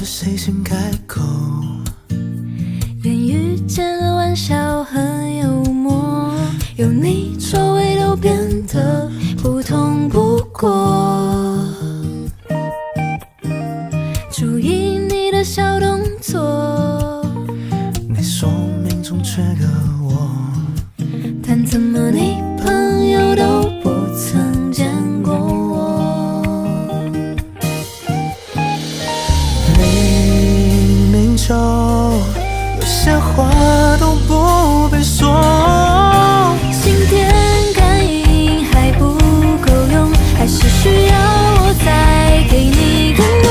谁先开口？言语间的玩笑和幽默，有你周围都变得普通不过。注意你的小动作，你说命中缺个我，但怎么你朋友都不曾见过我？明明就有些话都不必说，心电感应还不够用，还是需要我再给你更多？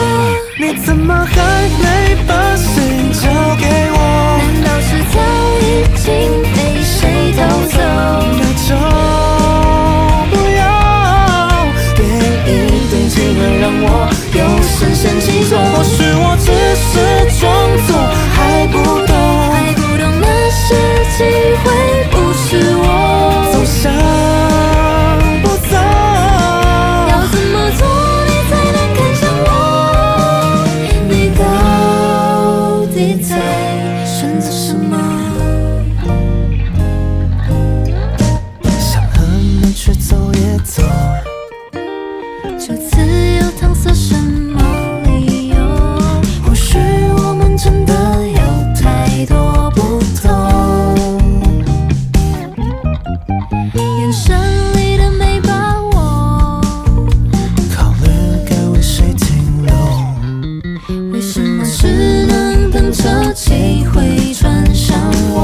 你怎么还没把心交给我？难道是早已经被谁偷走？那就不要给一堆机会让我有深陷其中。或许我只是装作还不懂，还不懂那些机会不是我，走想不走？要怎么做你才能看向我？你到底在选择什么？想和你去走也走，这次又搪塞什么理由？或许我们真的有太多不同，眼神里的没把握，考虑该为谁停留？为什么只能等着机会转向我？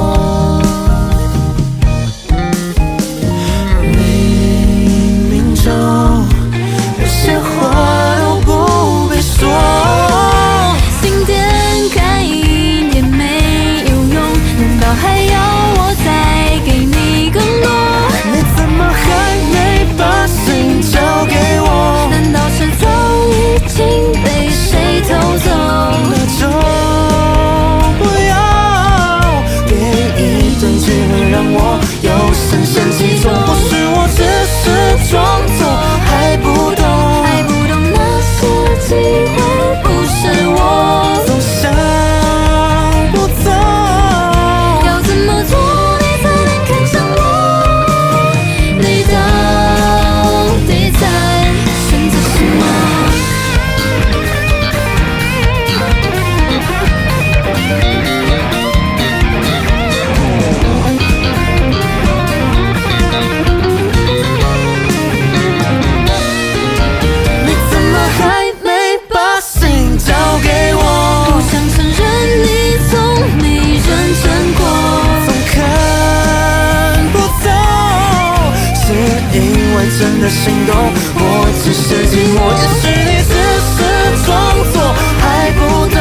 明明就有些话都不必说，心电感应也没有用，难道还要我再给你更多？你怎么还没把心交给我？难道是早已经被谁偷走？那就不要给一堆机会让我有深陷其中。或许我只是装作还不懂，还不懂那些机会不是我，走想不走？要怎么做你才能看向我？你到底在选择什么？你怎么还没把心交给我？不想承认你从没认真过，总看不走，是因为真的心动，我只是寂寞。也许你只是装作还不懂。